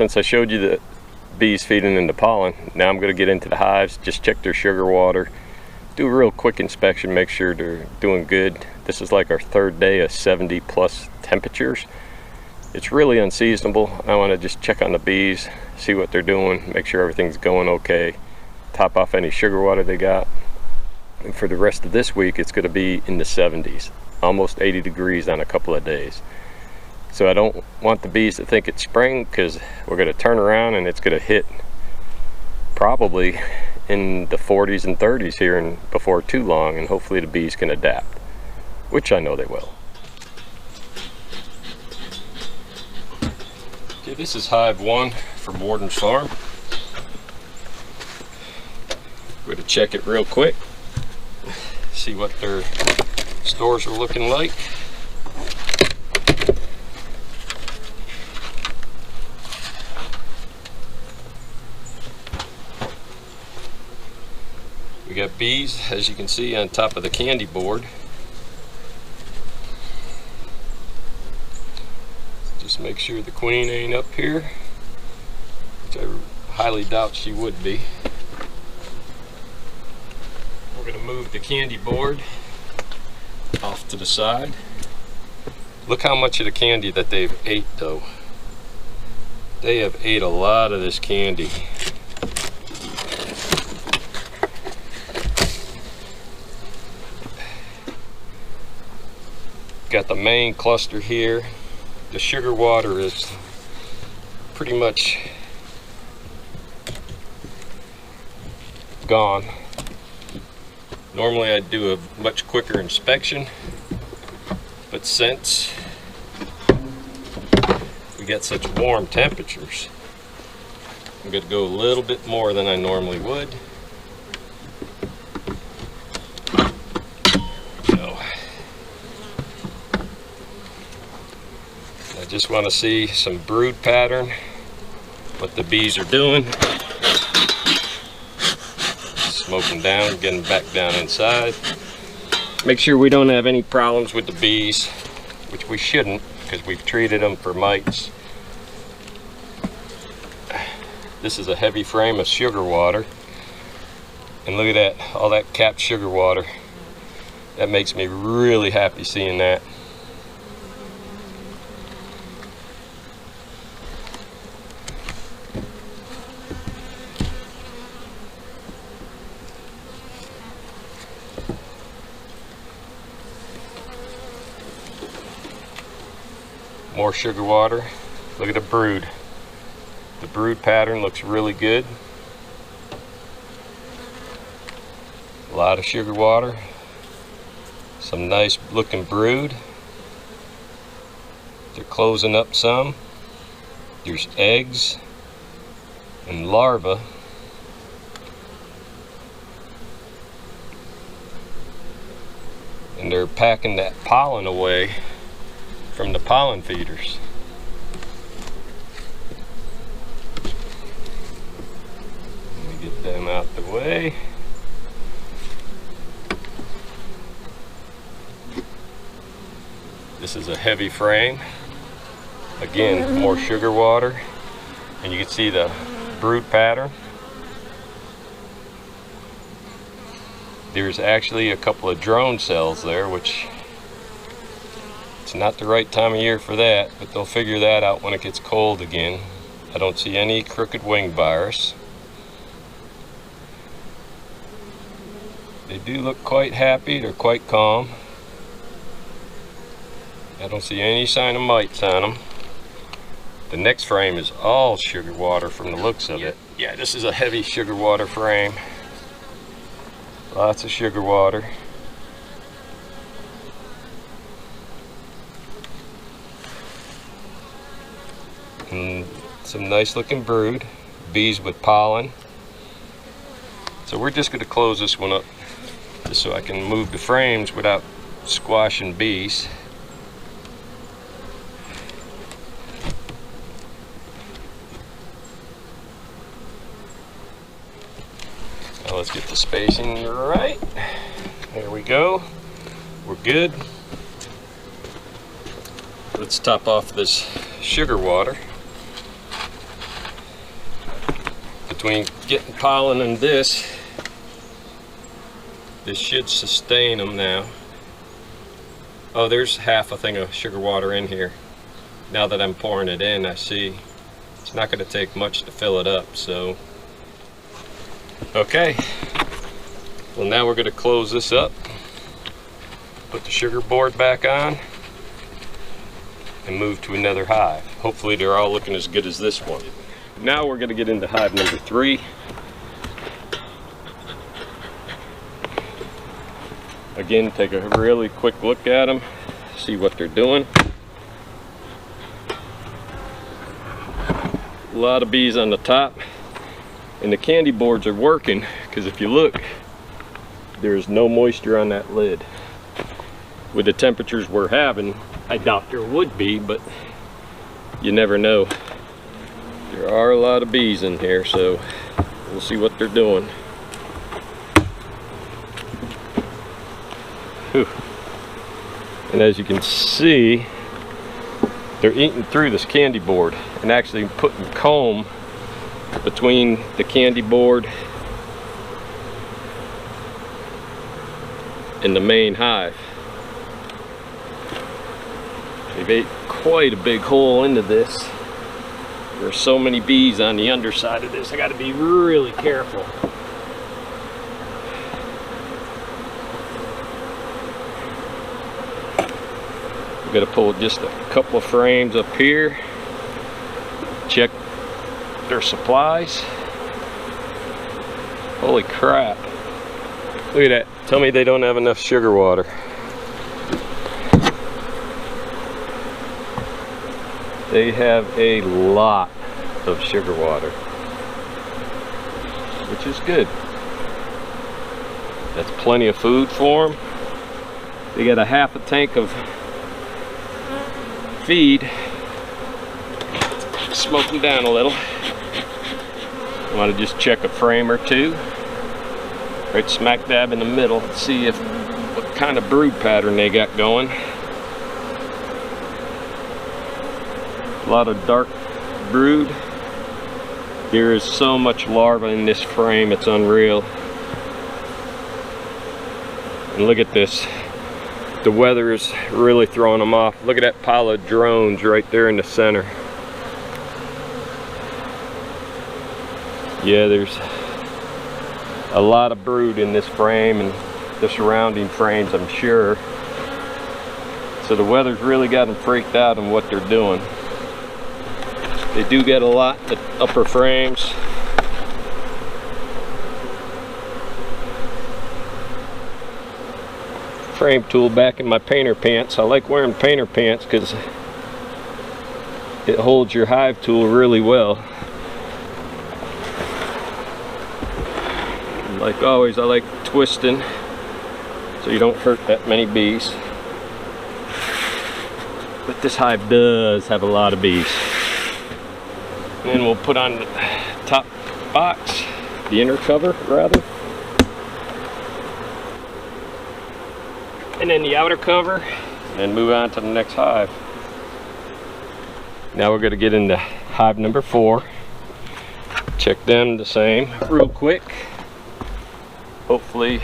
since I showed you the bees feeding into pollen, now I'm going to get into the hives, just check their sugar water, do a real quick inspection, make sure they're doing good. This is like our third day of 70 plus temperatures. It's really unseasonable. I want to just check on the bees, see what they're doing, make sure everything's going okay, top off any sugar water they got. And for the rest of this week, it's going to be in the 70s, almost 80 degrees on a couple of days. So I don't want the bees to think it's spring, because we're going to turn around and it's going to hit probably in the 40s and 30s here before too long, and hopefully the bees can adapt, which I know they will. Okay, this is hive 1 from Warden Farm. We're going to check it real quick, see what their stores are looking like. We got bees, as you can see, on top of the candy board. Just make sure the queen ain't up here, which I highly doubt she would be. We're going to move the candy board off to the side. Look how much of the candy that they've ate, though. They have ate a lot of this candy. Got the main cluster here. The sugar water is pretty much gone. Normally I'd do a much quicker inspection, but since we got such warm temperatures, I'm going to go a little bit more than I normally would. I just want to see some brood pattern, what the bees are doing. Smoke them down, get them back down inside. Make sure we don't have any problems with the bees, which we shouldn't, because we've treated them for mites. This is a heavy frame of sugar water. And look at that, all that capped sugar water. That makes me really happy seeing that. More sugar water. Look at the brood. The brood pattern looks really good. A lot of sugar water. Some nice looking brood. They're closing up some. There's eggs and larvae. And they're packing that pollen away from the pollen feeders. Let me get them out the way. This is a heavy frame. Again, more sugar water. And you can see the brood pattern. There's actually a couple of drone cells there, which it's not the right time of year for that, but they'll figure that out when it gets cold again. I don't see any crooked wing virus. They do look quite happy, they're quite calm. I don't see any sign of mites on them. The next frame is all sugar water from the looks of it. Yeah, this is a heavy sugar water frame. Lots of sugar water. And some nice looking brood, bees with pollen. So we're just going to close this one up just so I can move the frames without squashing bees. Now let's get the spacing right. There we go. We're good. Let's top off this sugar water. between getting pollen and this should sustain them now. Oh, there's half a thing of sugar water in here. Now that I'm pouring it in, I see it's not going to take much to fill it up. So, okay. Well, now we're going to close this up, put the sugar board back on, and move to another hive. Hopefully they're all looking as good as this one. Now we're going to get into hive number 3. Again, take a really quick look at them, see what they're doing. A lot of bees on the top, and the candy boards are working because if you look, there's no moisture on that lid. With the temperatures we're having, I doubt there would be, but you never know. There are a lot of bees in here, so we'll see what they're doing. Whew. And as you can see, they're eating through this candy board and actually putting comb between the candy board and the main hive. They've ate quite a big hole into this. There's so many bees on the underside of this. I got to be really careful. I'm going to pull just a couple of frames up here. Check their supplies. Holy crap. Look at that. Tell me they don't have enough sugar water. They have a lot of sugar water, which is good. That's plenty of food for them. They got a half a tank of feed. Smoke them down a little. I want to just check a frame or two, right smack dab in the middle, see if what kind of brood pattern they got going. A lot of dark brood. There is so much larva in this frame, it's unreal. And look at this. The weather is really throwing them off. Look at that pile of drones right there in the center. Yeah, there's a lot of brood in this frame and the surrounding frames, I'm sure. So the weather's really got them freaked out on what they're doing. They do get a lot in the upper frames. Frame tool back in my painter pants. I like wearing painter pants because it holds your hive tool really well. And like always, I like twisting so you don't hurt that many bees. But this hive does have a lot of bees. And then we'll put on the top box, the inner cover rather. And then the outer cover, and move on to the next hive. Now we're going to get into hive number 4. Check them the same real quick. Hopefully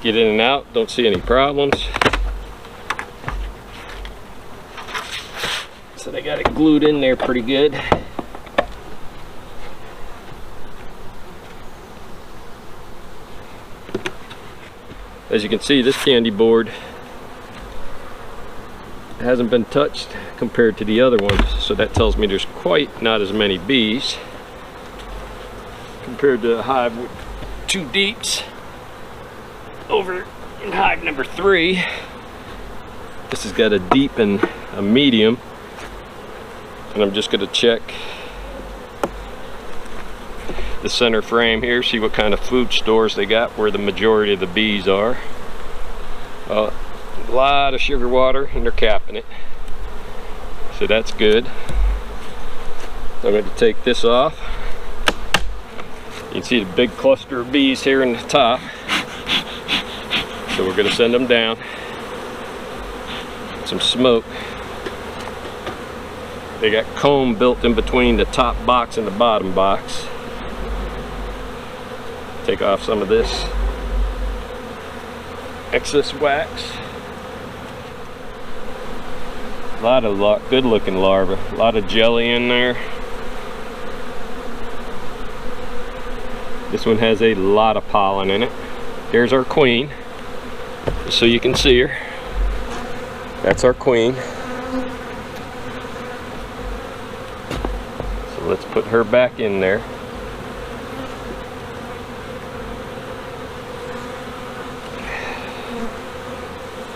get in and out, don't see any problems. So they got it glued in there pretty good. As you can see, this candy board hasn't been touched compared to the other ones, so that tells me there's quite not as many bees compared to a hive with 2 deeps. Over in hive number 3, this has got a deep and a medium, and I'm just going to check the center frame here, see what kind of food stores they got where the majority of the bees are. A lot of sugar water, and they're capping it, so that's good. I'm going to take this off. You can see the big cluster of bees here in the top, so we're going to send them down. Some smoke. They got comb built in between the top box and the bottom box. take off some of this excess wax. A lot of good looking larvae, a lot of jelly in there. This one has a lot of pollen in it. Here's our queen, just so you can see her. That's our queen. So let's put her back in there.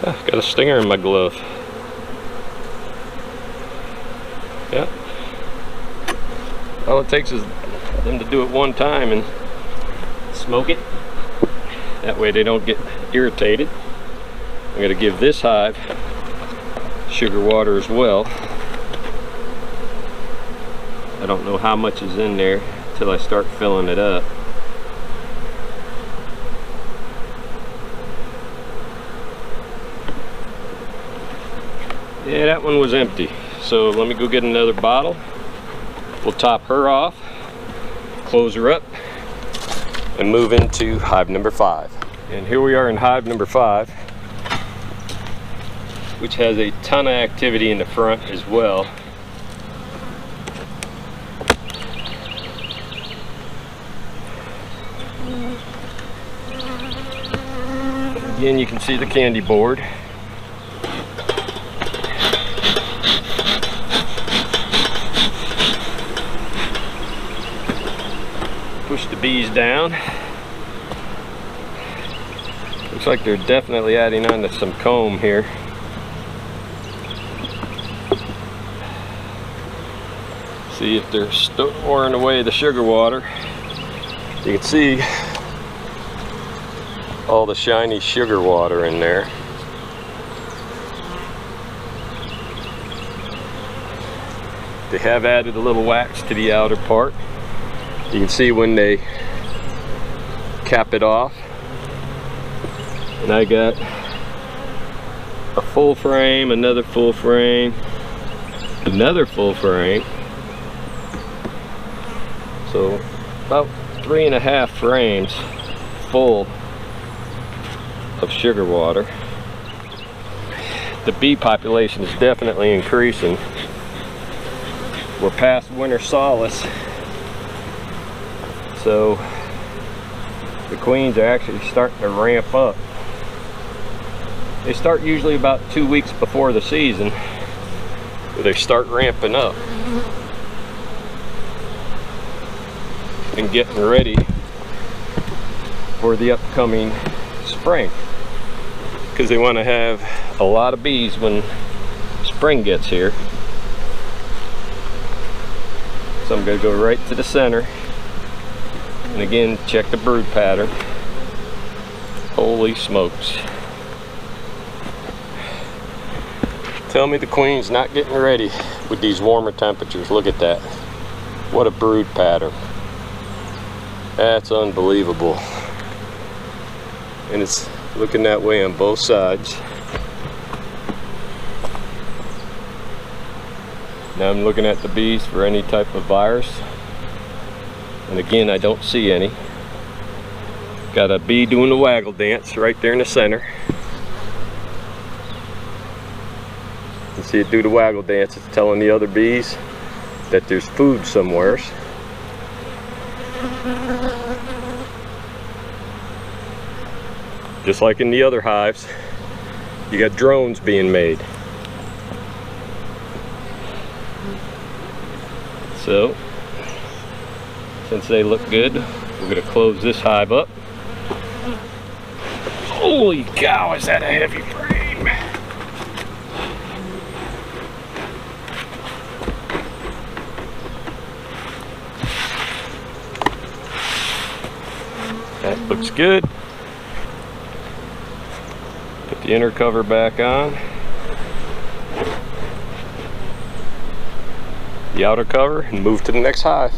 Ah, got a stinger in my glove. Yeah. All it takes is them to do it one time and smoke it. That way they don't get irritated. I'm going to give this hive sugar water as well. I don't know how much is in there until I start filling it up. Yeah, that one was empty. So let me go get another bottle. We'll top her off, close her up, and move into hive number 5. And here we are in hive number 5, which has a ton of activity in the front as well. Again, you can see the candy board. Push the bees down. Looks like they're definitely adding on to some comb here. See if they're storing away the sugar water. You can see all the shiny sugar water in there. They have added a little wax to the outer part. You can see when they cap it off. And I got a full frame, another full frame, another full frame. So about 3.5 frames full of sugar water. The bee population is definitely increasing. We're past winter solace. So the queens are actually starting to ramp up. They start usually about 2 weeks before the season, where they start ramping up and getting ready for the upcoming spring, because they want to have a lot of bees when spring gets here. So I'm going to go right to the center. And again, check the brood pattern. Holy smokes. Tell me the queen's not getting ready with these warmer temperatures. Look at that. What a brood pattern. That's unbelievable. And it's looking that way on both sides. Now I'm looking at the bees for any type of virus. And again, I don't see any. Got a bee doing the waggle dance right there in the center. You can see it do the waggle dance. It's telling the other bees that there's food somewhere. Just like in the other hives, you got drones being made. So, since they look good, we're going to close this hive up. Holy cow, is that a heavy frame! That looks good. Put the inner cover back on. The outer cover, and move to the next hive.